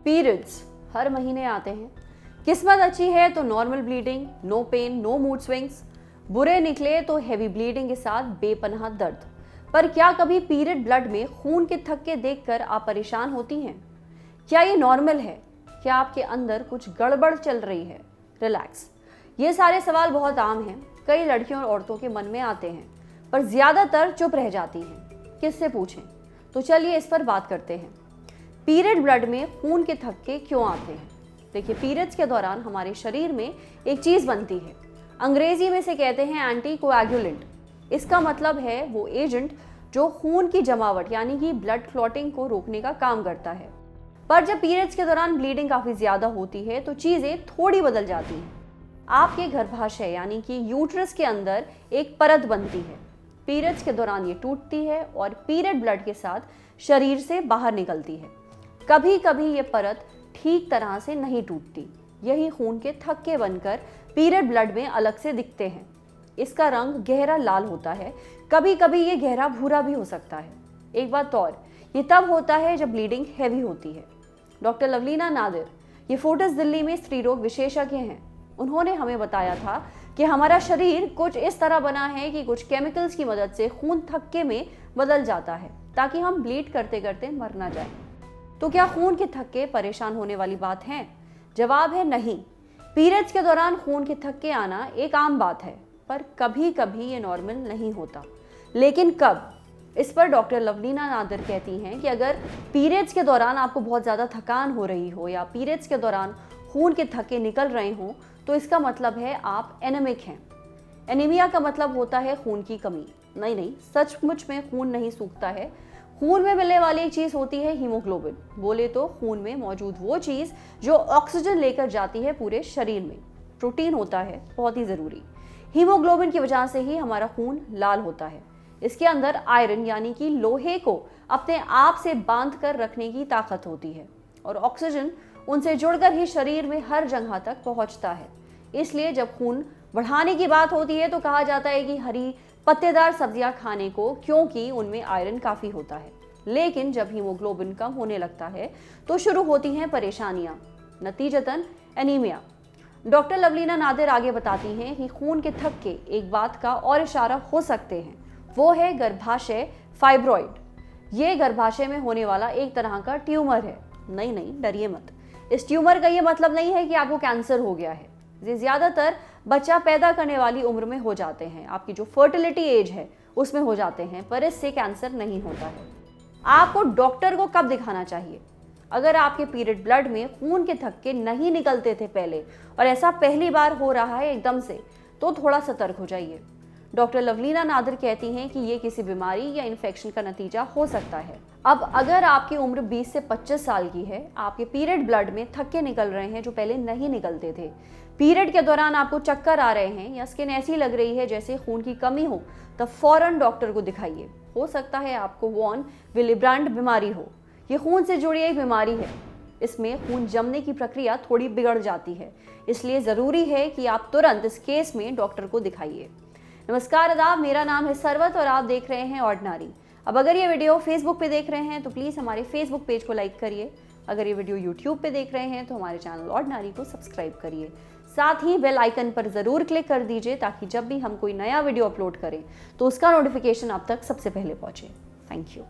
Periods हर महीने आते हैं। किस्मत अच्छी है तो normal bleeding, no pain, no mood swings. बुरे निकले तो हैवी ब्लीडिंग के साथ बेपनाह दर्द। पर क्या कभी पीरियड ब्लड में खून के थक्के देखकर आप परेशान होती हैं? क्या ये नॉर्मल है? क्या आपके अंदर कुछ गड़बड़ चल रही है? रिलैक्स, ये सारे सवाल बहुत आम हैं। कई लड़कियों और औरतों के मन में आते हैं, पर ज्यादातर चुप रह जाती हैं। किससे पूछें? तो चलिए इस पर बात करते हैं। पीरियड ब्लड में खून के थक्के क्यों आते हैं? देखिए, पीरियड्स के दौरान हमारे शरीर में एक चीज बनती है, अंग्रेजी में से कहते हैं एंटी कोएगुलेंट। इसका मतलब है वो एजेंट जो खून की जमावट यानी कि ब्लड क्लॉटिंग को रोकने का काम करता है। पर जब पीरियड्स के दौरान ब्लीडिंग काफी ज्यादा होती है तो चीजें थोड़ी बदल जाती हैं। आपके गर्भाशय यानी कि यूट्रस के अंदर एक परत बनती है। पीरियड्स के दौरान ये टूटती है और पीरियड ब्लड के साथ शरीर से बाहर निकलती है। कभी कभी ये परत ठीक तरह से नहीं टूटती। यही खून के थक्के बनकर पीरियड ब्लड में अलग से दिखते हैं। इसका रंग गहरा लाल होता है, कभी कभी ये गहरा भूरा भी हो सकता है। एक बात और, ये तब होता है जब ब्लीडिंग हैवी होती है। डॉक्टर लवलीना नादिर, ये फोर्टिस दिल्ली में स्त्री रोग विशेषज्ञ हैं। उन्होंने हमें बताया था कि हमारा शरीर कुछ इस तरह बना है कि कुछ केमिकल्स की मदद से खून थक्के में बदल जाता है ताकि हम ब्लीड करते करते मर ना जाएं। तो क्या खून के थक्के परेशान होने वाली बात है? जवाब है नहीं। पीरियड्स के दौरान खून के थक्के आना एक आम बात है, पर कभी कभी ये नॉर्मल नहीं होता। लेकिन कब? इस पर डॉक्टर लवलीना नादिर कहती हैं कि अगर पीरियड्स के दौरान आपको बहुत ज़्यादा थकान हो रही हो या पीरियड्स के दौरान खून के थक्के निकल रहे हों तो इसका मतलब है आप एनीमिक हैं। एनीमिया का मतलब होता है खून की कमी। नहीं, सचमुच में खून नहीं सूखता है। खून में मिलने वाली एक चीज होती है हीमोग्लोबिन। बोले तो खून में मौजूद वो चीज जो ऑक्सीजन लेकर जाती है पूरे शरीर में। प्रोटीन होता है बहुत ही जरूरी। हीमोग्लोबिन की वजह से ही हमारा खून लाल होता है। इसके अंदर आयरन यानी कि लोहे को अपने आप से बांध कर रखने की ताकत होती है और ऑक्सीजन उनसे जुड़कर ही शरीर में हर जगह तक पहुंचता है। इसलिए जब खून बढ़ाने की बात होती है तो कहा जाता है कि हरी पत्तेदार सब्जियां खाने को, क्योंकि उनमें आयरन काफी होता है। लेकिन जब हीमोग्लोबिन कम होने लगता है तो शुरू होती हैं परेशानियां, नतीजतन एनीमिया। डॉक्टर लवलीना नादिर आगे बताती हैं कि खून के थक्के एक बात का और इशारा हो सकते हैं, वो है गर्भाशय फाइब्रॉइड। ये गर्भाशय में होने वाला एक तरह का ट्यूमर है। नहीं, डरिए मत। इस ट्यूमर का ये मतलब नहीं है कि आपको कैंसर हो गया है। ये ज्यादातर बच्चा पैदा करने वाली उम्र में हो जाते हैं, आपकी जो फर्टिलिटी एज है उसमें हो जाते हैं, पर इससे कैंसर नहीं होता है। आपको डॉक्टर को कब दिखाना चाहिए? अगर आपके पीरियड ब्लड में खून के थक्के नहीं निकलते थे पहले और ऐसा पहली बार हो रहा है एकदम से, तो थोड़ा सतर्क हो जाइए। डॉक्टर लवलीना नादिर कहती हैं कि ये किसी बीमारी या इन्फेक्शन का नतीजा हो सकता है। अब अगर आपकी उम्र 20 से 25 साल की है, आपके पीरियड ब्लड में थक्के निकल रहे हैं जो पहले नहीं निकलते थे, पीरियड के दौरान आपको चक्कर आ रहे हैं या स्किन ऐसी लग रही है जैसे खून की कमी हो, तब फौरन डॉक्टर को दिखाइए। हो सकता है आपको वॉन विलिब्रांड बीमारी हो। ये खून से जुड़ी एक बीमारी है। इसमें खून जमने की प्रक्रिया थोड़ी बिगड़ जाती है, इसलिए ज़रूरी है कि आप तुरंत इस केस में डॉक्टर को दिखाइए। नमस्कार, आदाब, मेरा नाम है सरवत और आप देख रहे हैं ऑर्डिनरी। अब अगर ये वीडियो फेसबुक पे देख रहे हैं तो प्लीज़ हमारे फेसबुक पेज को लाइक करिए। अगर ये वीडियो यूट्यूब पे देख रहे हैं तो हमारे चैनल ऑर्डिनरी को सब्सक्राइब करिए। साथ ही बेल आइकन पर ज़रूर क्लिक कर दीजिए ताकि जब भी हम कोई नया वीडियो अपलोड करें तो उसका नोटिफिकेशन आप तक सबसे पहले पहुंचे। Thank you.